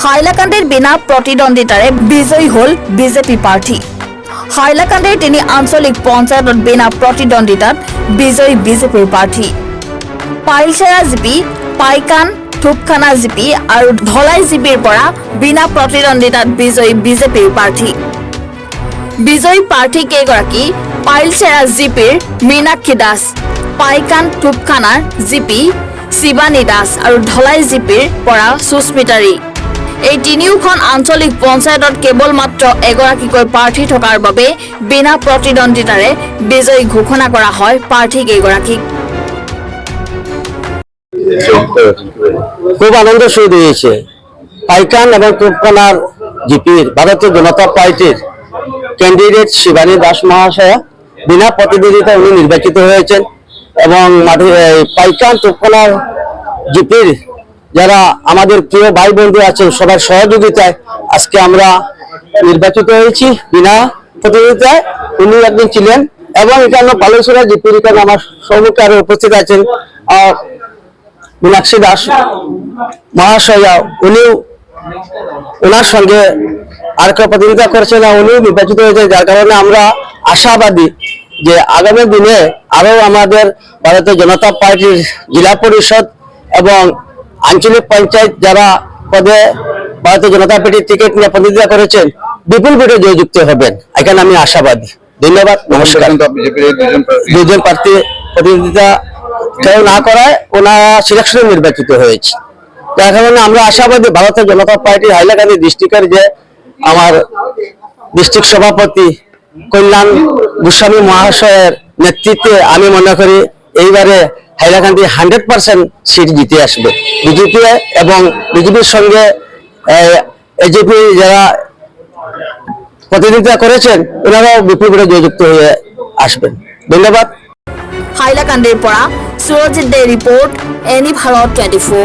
হাইলাকান্দির বিনা প্রতিদ্বন্দ্বিতাৰে বিজয়ী হল বিজেপি প্ৰাৰ্থী। হাইলাকান্দিৰ 3 আঞ্চলিক পঞ্চায়তত বিনা প্ৰতিদ্বন্দ্বিতাত বিজয়ী বিজেপিৰ প্ৰাৰ্থী। পাইলচেৰা জিপি, পাইকান, থুপখানা জিপি আৰু ধলাই জিপিৰ পৰা বিনা প্ৰতিদ্বন্দ্বিতাত বিজয়ী বিজেপিৰ প্ৰাৰ্থী। বিজয়ী প্ৰাৰ্থী কেইগৰাকী পাইলচেৰা জিপিৰ মীনাক্ষী দাস, পাইকান থুপখানাৰ জিপি শিৱানী দাস আৰু ধলাই জিপিৰ পৰা সুস্মিতাৰী। এই তিনিওখন আঞ্চলিক পঞ্চায়তত কেৱল মাত্ৰ এগৰাকীকৈ প্ৰাৰ্থী থকাৰ বাবে বিনা প্ৰতিদ্বন্দ্বিতাৰে বিজয়ী ঘোষণা কৰা হয় প্ৰাৰ্থী কেইগৰাকীক। খুব আনন্দ শুরু হয়েছে। পাইকান এবং তুপখানার জিপির ভারতীয় জনতা পার্টির ক্যান্ডিডেট শিবানী দাস মহাশয়া বিনা প্রতিদ্বন্দ্বিতায় উনি নির্বাচিত হয়েছেন এবং পাইকান তুপখানার জিপির যারা আমাদের প্রিয় ভাই বন্ধু আছেন সবার সহযোগিতায় আজকে আমরা নির্বাচিত হয়েছি বিনা প্রতিদ্বন্দ্বিতায়। উনি একদিন ছিলেন এবং এখানে পাইলচেরা জিপির এখানে আমার সম্মুখে আরো উপস্থিত আছেন মীনাক্ষী দাস মহাশয়া, উনিও ওনার সঙ্গে আর কেউ প্রতিযোগিতা করছে না, উনিও নির্বাচিত হয়েছে। যার কারণে আমরা আশাবাদী যে আগামী দিনে আরো আমাদের ভারতীয় জনতা পার্টির জেলা পরিষদ এবং আঞ্চলিক পঞ্চায়েত যারা পদে ভারতীয় জনতা পার্টির টিকিট নিয়ে প্রতিযোগিতা করেছেন বিপুল ভোটে জয়যুক্ত হবেন, এখানে আমি আশাবাদী। ধন্যবাদ, নমস্কার। দুজন প্রার্থী প্রতিযোগিতা কেউ না করায় ওনারা সিলেকশনে নির্বাচিত হয়েছে, যার কারণে আমরা আশাবাদী ভারতীয় জনতা পার্টির হাইলাকান্দি ডিস্ট্রিক্টের যে আমার ডিস্ট্রিক্ট সভাপতি কল্যাণ গোস্বামী মহাশয়ের নেতৃত্বে আমি মনে করি এইবারে হাইলাকান্দি 100% সিট জিতে আসবে বিজেপি এবং বিজেপির সঙ্গে এজেপি যারা প্রতিনিধিত্ব করেছেন ওনারাও বিপুল ভোটে জয়যুক্ত হয়ে আসবেন। ধন্যবাদ। হাইলাকান্দিৰ পৰা সুৰজিৎ দে ৰিপৰ্ট, এনি ভাৰত 24।